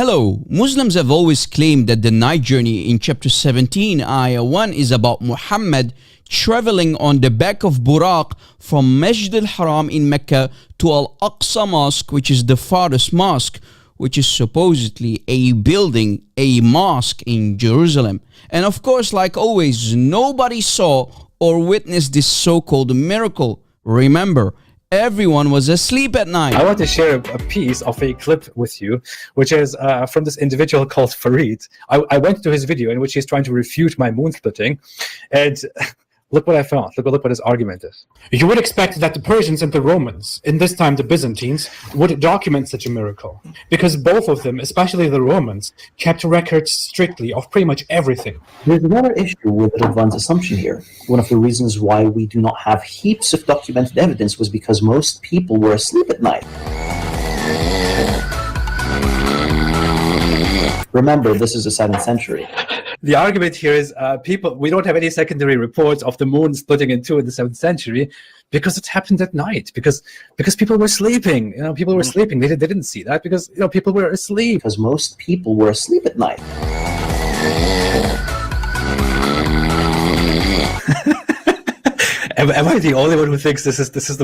Hello, Muslims have always claimed that the night journey in chapter 17, ayah 1 is about Muhammad traveling on the back of Buraq from Masjid al-Haram in Mecca to Al-Aqsa Mosque, which is the farthest mosque, which is supposedly a building, a mosque in Jerusalem. And of course, like always, nobody saw or witnessed this so-called miracle. Remember, everyone was asleep at night. I want to share a piece of a clip with you, which is from this individual called Farid. I went to his video in which he's trying to refute my moon splitting, and look what I found. Look what his argument is. You would expect that the Persians and the Romans, in this time the Byzantines, would document such a miracle, because both of them, especially the Romans, kept records strictly of pretty much everything. There's another issue with Ridwan's assumption here. One of the reasons why we do not have heaps of documented evidence was because most people were asleep at night. Remember, this is the 7th century. The argument here is we don't have any secondary reports of the moon splitting in two in the 7th century because it happened at night, because people were sleeping. People were sleeping. They didn't see that because people were asleep. Because most people were asleep at night. Am I the only one who thinks this is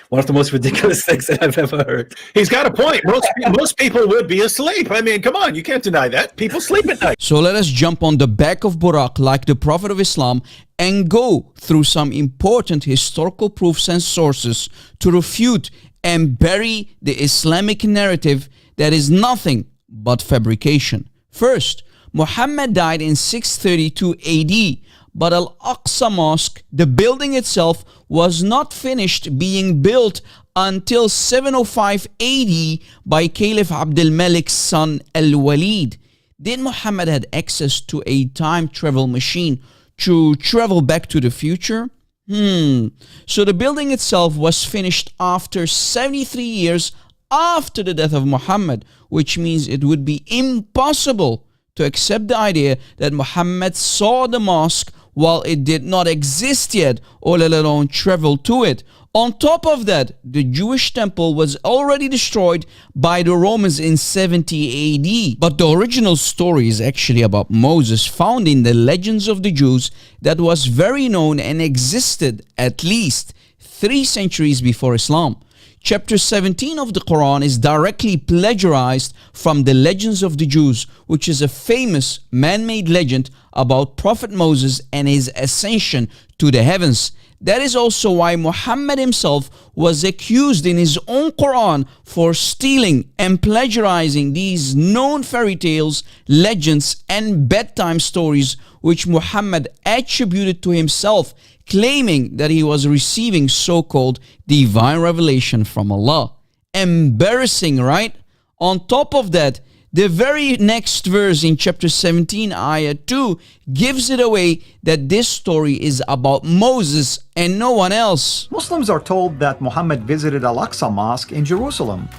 one of the most ridiculous things that I've ever heard? He's got a point. Most people would be asleep. I mean, come on, you can't deny that. People sleep at night. So let us jump on the back of Buraq like the Prophet of Islam and go through some important historical proofs and sources to refute and bury the Islamic narrative that is nothing but fabrication. First, Muhammad died in 632 AD, but Al-Aqsa Mosque, the building itself, was not finished being built until 705 AD by Caliph Abdul Malik's son Al-Walid. Did Muhammad had access to a time travel machine to travel back to the future? So the building itself was finished after 73 years after the death of Muhammad, which means it would be impossible to accept the idea that Muhammad saw the mosque while it did not exist yet, or let alone travel to it. On top of that, the Jewish temple was already destroyed by the Romans in 70 AD. But the original story is actually about Moses, found in the legends of the Jews, that was very known and existed at least 3 centuries before Islam. Chapter 17 of the Quran is directly plagiarized from the Legends of the Jews, which is a famous man-made legend about Prophet Moses and his ascension to the heavens. That is also why Muhammad himself was accused in his own Quran for stealing and plagiarizing these known fairy tales, legends, and bedtime stories which Muhammad attributed to himself, claiming that he was receiving so-called divine revelation from Allah. Embarrassing, right? On top of that, the very next verse in chapter 17, ayah 2, gives it away that this story is about Moses and no one else. Muslims are told that Muhammad visited Al-Aqsa Mosque in Jerusalem,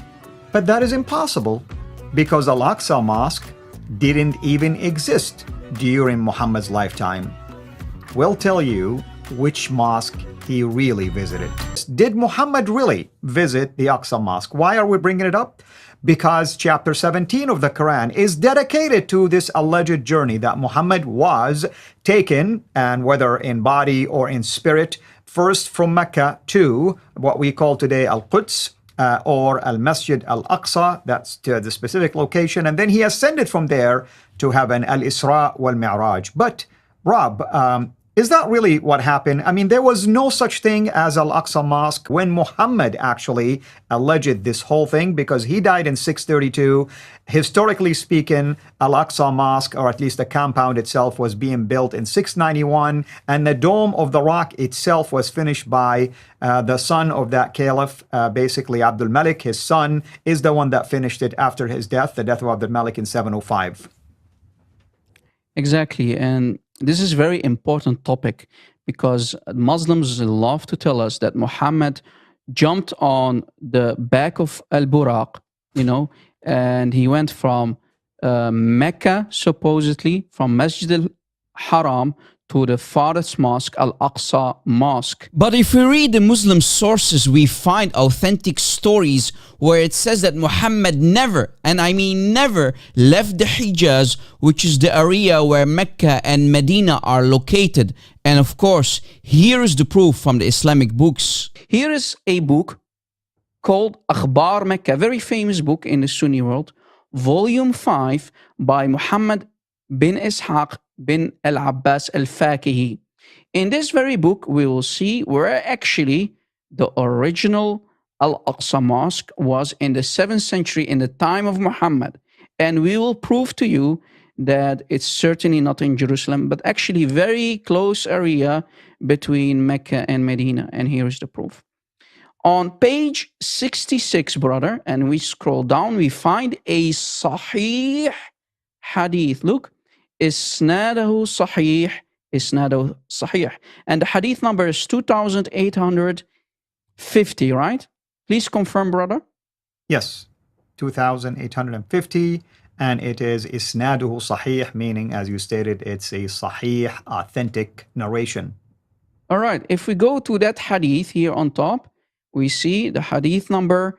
but that is impossible because Al-Aqsa Mosque didn't even exist during Muhammad's lifetime. We'll tell you which mosque he really visited. Did Muhammad really visit the Aqsa Mosque? Why are we bringing it up? Because chapter 17 of the Quran is dedicated to this alleged journey that Muhammad was taken, and whether in body or in spirit, first from Mecca to what we call today Al-Quds, or Al-Masjid Al-Aqsa, that's to the specific location, and then he ascended from there to heaven, Al-Isra wal-Mi'raj. But Rob, is that really what happened? I mean, there was no such thing as Al-Aqsa Mosque when Muhammad actually alleged this whole thing, because he died in 632. Historically speaking, Al-Aqsa Mosque, or at least the compound itself, was being built in 691, and the Dome of the Rock itself was finished by the son of that caliph, basically Abdul Malik. His son is the one that finished it after his death, the death of Abdul Malik in 705. Exactly, and this is a very important topic because Muslims love to tell us that Muhammad jumped on the back of Al-Buraq, and he went from Mecca, supposedly, from Masjid al-Haram to the farthest mosque, Al-Aqsa Mosque. But if we read the Muslim sources, we find authentic stories where it says that Muhammad never, and I mean never, left the Hijaz, which is the area where Mecca and Medina are located. And of course, here is the proof from the Islamic books. Here is a book called Akhbar Mecca, a very famous book in the Sunni world, volume 5 by Muhammad bin Ishaq bin al-Abbas al-Fakihi. In this very book, we will see where actually the original Al-Aqsa Mosque was in the 7th century in the time of Muhammad. And we will prove to you that it's certainly not in Jerusalem, but actually very close area between Mecca and Medina. And here is the proof. On page 66, brother, and we scroll down, we find a Sahih hadith. Look, Isnaduhu Sahih, Isnaduhu Sahih. And the hadith number is 2850, right? Please confirm, brother. Yes, 2850, and it is Isnaduhu Sahih, meaning, as you stated, it's a Sahih, authentic narration. All right, if we go to that hadith here on top, we see the hadith number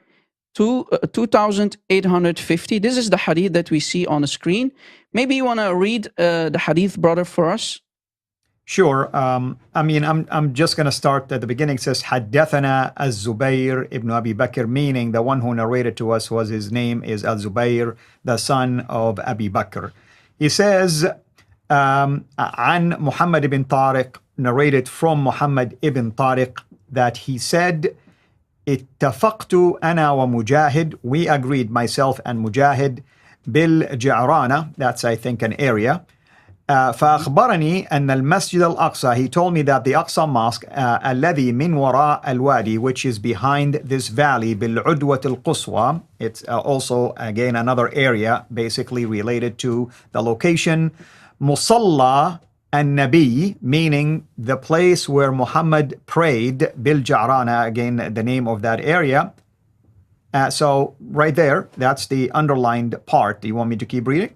2850. This is the hadith that we see on the screen. Maybe you want to read the hadith, brother, for us? Sure. I'm just going to start at the beginning. It says, Haddathana al-Zubayr ibn Abi Bakr, meaning the one who narrated to us was his name is al-Zubayr, the son of Abi Bakr. He says, An Muhammad ibn Tariq, narrated from Muhammad ibn Tariq, that he said, اتفقت أنا ومجاهد, we agreed, myself and Mujahid, بالجعرانة, that's I think an area. فأخبرني أن المسجد الأقصى, he told me that the Aqsa Mosque, الذي من وراء الوادي, which is behind this valley, بالعدوة القصوى, it's also again another area basically related to the location. مصلى النبي, meaning the place where Muhammad prayed, بالجعرانة, again the name of that area. So right there, that's the underlined part. Do you want me to keep reading?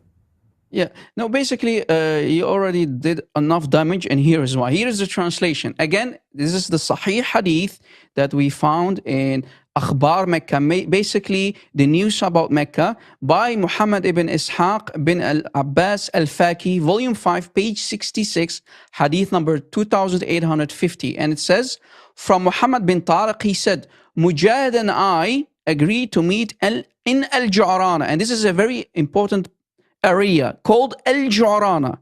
Yeah. No, basically, you already did enough damage, and here is why. Here is the translation. Again, this is the Sahih Hadith that we found in Akhbar Mecca, basically the news about Mecca, by Muhammad ibn Ishaq bin al-Abbas al-Faki, volume 5, page 66, hadith number 2850. And it says, from Muhammad bin Tariq, he said, Mujahid and I agreed to meet in Al-Ju'rana. And this is a very important area called Al-Ju'rana.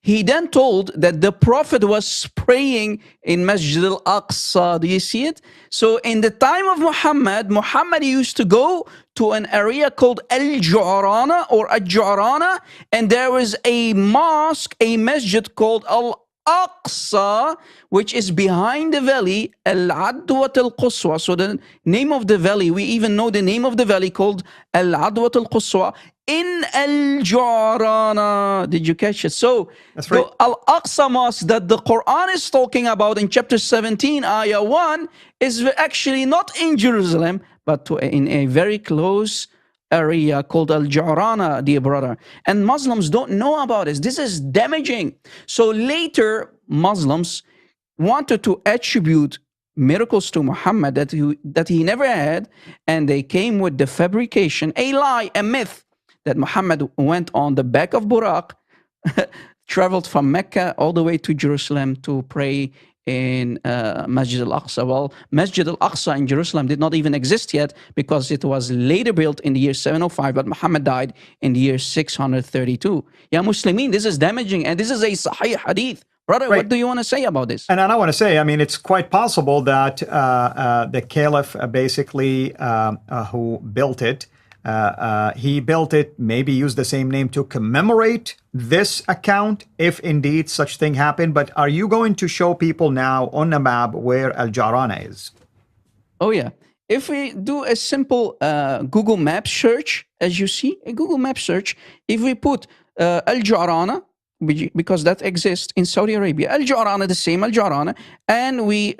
He then told that the Prophet was praying in Masjid al-Aqsa. Do you see it? So in the time of Muhammad used to go to an area called Al-Ju'rana or Al-Ju'rana, and there was a mosque, a masjid called Al-Aqsa, which is behind the valley, Al-Adwat al-Quswa. So the name of the valley, we even know the name of the valley called Al-Adwat al-Quswa, in Al-Ju'rana. Did you catch it? So that's right. The Al-Aqsa Mosque that the Quran is talking about in chapter 17, ayah 1, is actually not in Jerusalem, but in a very close area called Al-Ju'rana, dear brother. And Muslims don't know about this. This is damaging. So later, Muslims wanted to attribute miracles to Muhammad that he never had, and they came with the fabrication, a lie, a myth, that Muhammad went on the back of Buraq, traveled from Mecca all the way to Jerusalem to pray in Masjid al-Aqsa. Well, Masjid al-Aqsa in Jerusalem did not even exist yet because it was later built in the year 705, but Muhammad died in the year 632. Ya Muslimin, this is damaging, and this is a Sahih Hadith. Brother, right. What do you want to say about this? And I want to say, I mean, it's quite possible that the Caliph basically who built it, he built it, maybe used the same name to commemorate this account, if indeed such thing happened. But are you going to show people now on the map where Al-Ju'rana is? Oh, yeah. If we do a simple Google Maps search, as you see, a Google Maps search, if we put Al-Ju'rana, because that exists in Saudi Arabia, Al-Ju'rana, the same Al-Ju'rana, and we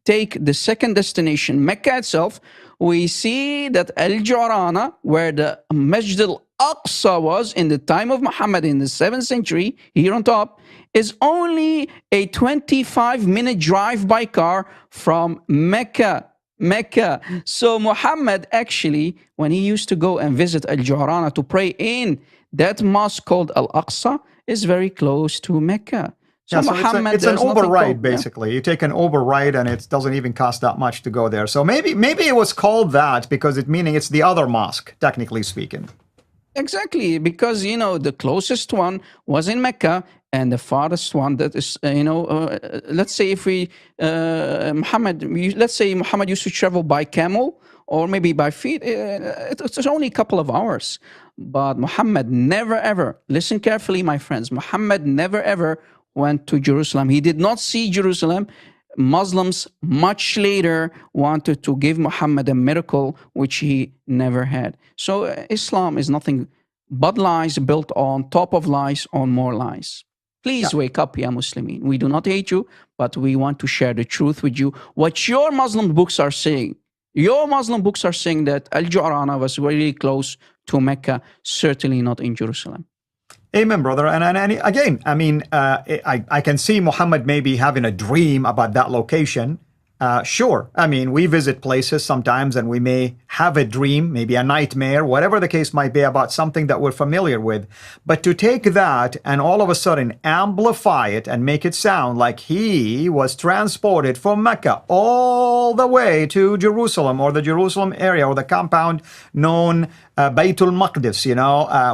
take the second destination, Mecca itself, we see that Al-Ju'rana, where the Masjid Al-Aqsa was in the time of Muhammad in the 7th century, here on top, is only a 25-minute drive by car from Mecca. Mecca. So Muhammad actually, when he used to go and visit Al-Ju'rana to pray in that mosque called Al-Aqsa, is very close to Mecca. So Yeah, so Muhammad, it's an there's Uber nothing ride, called- yeah. basically. You take an Uber ride, and it doesn't even cost that much to go there. So maybe it was called that because meaning it's the other mosque, technically speaking. Exactly, because the closest one was in Mecca, and the farthest one that is, let's say if we let's say Muhammad used to travel by camel or maybe by feet. It's only a couple of hours, but Muhammad never ever. Listen carefully, my friends. Muhammad never ever went to Jerusalem. He did not see Jerusalem. Muslims much later wanted to give Muhammad a miracle which he never had. So Islam is nothing but lies built on top of lies on more lies. Please wake up, ya Muslimin. We do not hate you, but we want to share the truth with you. What your Muslim books are saying. Your Muslim books are saying that Al-Ju'rana was really close to Mecca, certainly not in Jerusalem. Amen, brother. And again, I mean, I can see Muhammad maybe having a dream about that location. Sure. I mean, we visit places sometimes and we may have a dream, maybe a nightmare, whatever the case might be, about something that we're familiar with. But to take that and all of a sudden amplify it and make it sound like he was transported from Mecca all the way to Jerusalem or the Jerusalem area or the compound known Baytul Maqdis,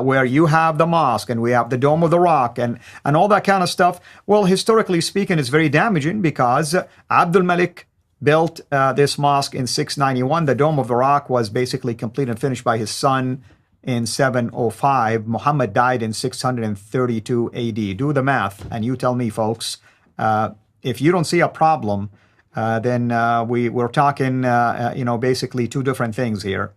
where you have the mosque and we have the Dome of the Rock and all that kind of stuff. Well, historically speaking, it's very damaging because Abdul Malik built this mosque in 691. The Dome of the Rock was basically complete and finished by his son in 705. Muhammad died in 632 AD. Do the math, and you tell me, folks. If you don't see a problem, then we're talking, basically two different things here.